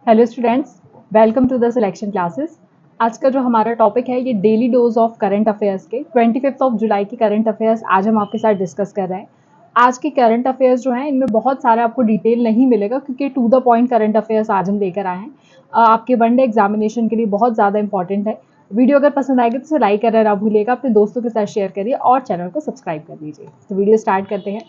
Hello students, welcome to the selection classes. आज का जो हमारा टॉपिक है ये daily dose of current affairs के 25 ऑफ जुलाई की करंट अफेयर्स आज हम आपके साथ डिस्कस कर रहे हैं। आज की करंट अफेयर्स जो हैं इनमें बहुत सारा आपको डिटेल नहीं मिलेगा क्योंकि to the point current affairs आज हम लेकर आए हैं। आपके वनडे एग्जामिनेशन के लिए बहुत ज़्यादा इंपॉर्टेंट है। वीडियो अगर पसंद आएगी तो इसे लाइक करना ना भूलिएगा, अपने दोस्तों के साथ शेयर करिए और चैनल को सब्सक्राइब कर लीजिए। तो वीडियो स्टार्ट करते हैं।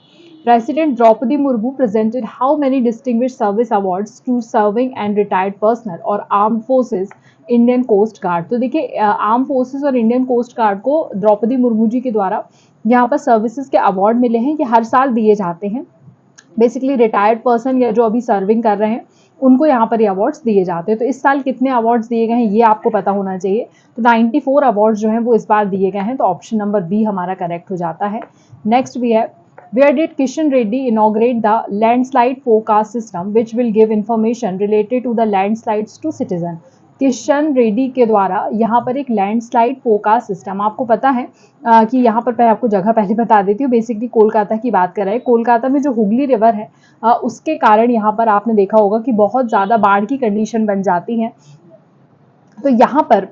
President Draupadi Murmu presented how many distinguished service awards to serving and retired personnel और arm forces Indian coast guard. तो देखिए आर्म फोर्सेस और इंडियन कोस्ट गार्ड को द्रौपदी मुर्मू जी के द्वारा यहाँ पर सर्विसेज के अवार्ड मिले हैं। ये हर साल दिए जाते हैं। बेसिकली रिटायर्ड पर्सन या जो अभी सर्विंग कर रहे हैं उनको यहाँ पर ये अवार्ड्स दिए जाते हैं। तो इस साल कितने अवार्ड्स दिए गए हैं ये आपको पता होना चाहिए। तो 94 अवार्ड्स जो हैं वो इस बार दिए गए हैं। तो ऑप्शन नंबर बी हमारा करेक्ट हो जाता है। नेक्स्ट भी है, where did Kishan Reddy inaugurate the landslide forecast system which will give information related to the landslides to citizen? Kishan Reddy के द्वारा यहाँ पर एक लैंडस्लाइड फोरकास्ट सिस्टम, आपको पता है कि यहाँ पर मैं आपको जगह पहले बता देती हूँ। बेसिकली कोलकाता की बात कर रहे हैं। कोलकाता में जो हुगली रिवर है उसके कारण यहाँ पर आपने देखा होगा कि बहुत ज़्यादा बाढ़ की कंडीशन बन जाती है। तो यहाँ पर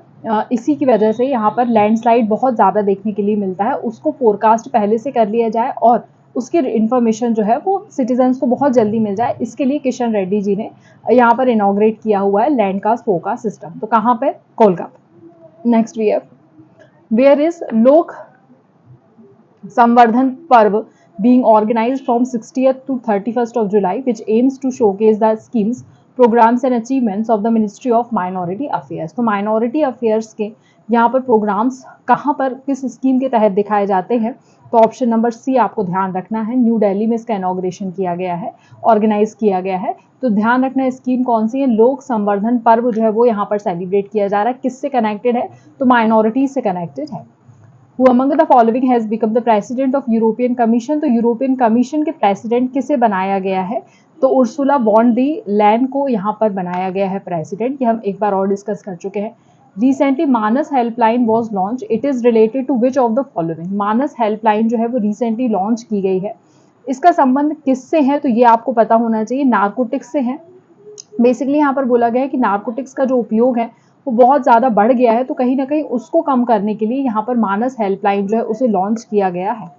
इसी की वजह से यहाँ पर लैंडस्लाइड बहुत ज़्यादा देखने के लिए मिलता है। उसको फोरकास्ट पहले से कर लिया जाए और उसकी इन्फॉर्मेशन जो है वो सिटीजन्स को बहुत जल्दी मिल जाए, इसके लिए किशन रेड्डी जी ने यहाँ पर इनॉग्रेट किया हुआ है लैंडकास्ट फोरकास्ट सिस्टम। तो कहाँ पे? Kolkata. Next we have, where is Lok Samvardhan पर्व being organized from 60th to 31st of July, which aims to showcase the schemes, programs and achievements of the Ministry of Minority Affairs। तो minority affairs के यहाँ पर programmes कहाँ पर किस scheme के तहत दिखाए जाते हैं? तो ऑप्शन नंबर सी आपको ध्यान रखना है। न्यू दिल्ली में इसका इनॉग्रेशन किया गया है, ऑर्गेनाइज किया गया है। तो ध्यान रखना है स्कीम कौन सी है। लोक संवर्धन पर्व जो है वो यहाँ पर सेलिब्रेट किया जा रहा है। किससे कनेक्टेड है? तो माइनॉरिटी से कनेक्टेड है। Who among the following has become the president of European Commission? तो यूरोपियन कमीशन के प्रेसिडेंट किसे बनाया गया है? तो उर्सुला वॉन डी लैन को यहाँ पर बनाया गया है प्रेसिडेंट। ये हम एक बार और डिस्कस कर चुके हैं। Recently Manas helpline was launch, it is related to which of the following? Manas helpline जो है वो रिसेंटली लॉन्च की गई है। इसका संबंध किससे है? तो ये आपको पता होना चाहिए, नार्कोटिक्स से है। बेसिकली यहाँ पर बोला गया है कि नार्कोटिक्स का जो उपयोग है वो बहुत ज़्यादा बढ़ गया है, तो कहीं ना कहीं उसको कम करने के लिए यहाँ पर मानस हेल्पलाइन जो है उसे लॉन्च किया गया है।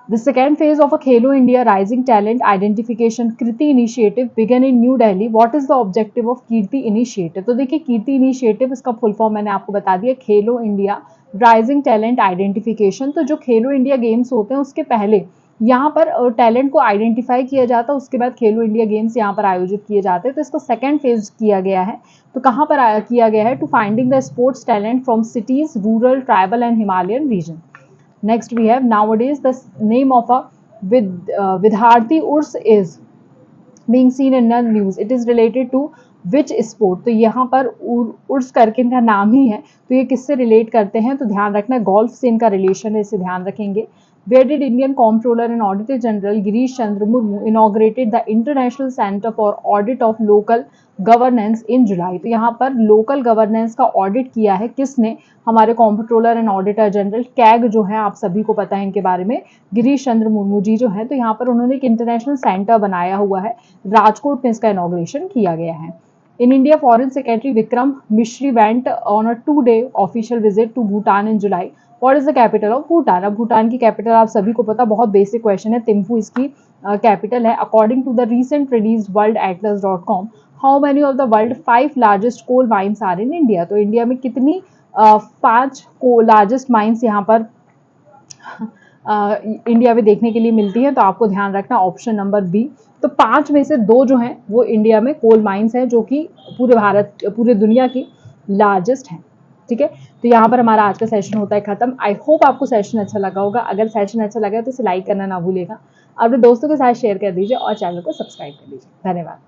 The second phase of a Khelo India Rising Talent Identification Kirti Initiative began in New Delhi. What is the objective of Kirti Initiative? तो देखिए कीर्ति इनिशिएटिव इसका फुल फॉर्म मैंने आपको बता दिया, खेलो इंडिया राइजिंग टैलेंट आइडेंटिफिकेशन। तो जो खेलो इंडिया गेम्स होते हैं उसके पहले यहाँ पर टैलेंट को आइडेंटिफाई किया जाता है, उसके बाद खेलो इंडिया गेम्स यहाँ पर आयोजित किए जाते हैं। तो इसको सेकेंड फेज किया गया है। तो कहाँ पर किया गया है? To finding the sports talent from cities, rural, tribal and Himalayan region. Next we have, nowadays the name of a Vidharthi Urs is being seen in the news. It is related to which sport? तो यहाँ पर उर्स करके इनका नाम ही है, तो ये किससे रिलेट करते हैं? तो ध्यान रखना गोल्फ से इनका रिलेशन है, इसे ध्यान रखेंगे। Where did Indian Comptroller and Auditor General Girish Chandra Murmu inaugurated the International Center for Audit of Local Governance in July? तो यहाँ पर लोकल गवर्नेंस का ऑडिट किया है किसने? हमारे comptroller and auditor general CAG जो है, आप सभी को पता है इनके बारे में, गिरीश चंद्र मुर्मू जी जो है। तो यहाँ पर उन्होंने एक इंटरनेशनल सेंटर बनाया हुआ है, राजकोट में इसका इनॉग्रेशन किया गया है। In India, Foreign Secretary Vikram Misri went on a 2-day official visit to Bhutan in July. What is the capital of Bhutan? अब भूटान की कैपिटल आप सभी को पता, बहुत बेसिक क्वेश्चन है, थिम्फू इसकी कैपिटल है। According to the recent released worldatlas.com, how many of the world 5 largest coal mines are in India? तो इंडिया में कितनी 5 लार्जेस्ट माइंस यहाँ पर इंडिया में देखने के लिए मिलती है? तो आपको ध्यान रखना ऑप्शन नंबर बी। तो 5 में से 2 जो हैं वो इंडिया में कोल माइंस हैं, जो कि पूरे दुनिया की लार्जेस्ट हैं। ठीक है, तो यहाँ पर हमारा आज का सेशन होता है खत्म। आई होप आपको सेशन अच्छा लगा होगा। अगर सेशन अच्छा लगा तो इसे लाइक करना ना भूलिएगा, अपने दोस्तों के साथ शेयर कर दीजिए और चैनल को सब्सक्राइब कर दीजिए। धन्यवाद।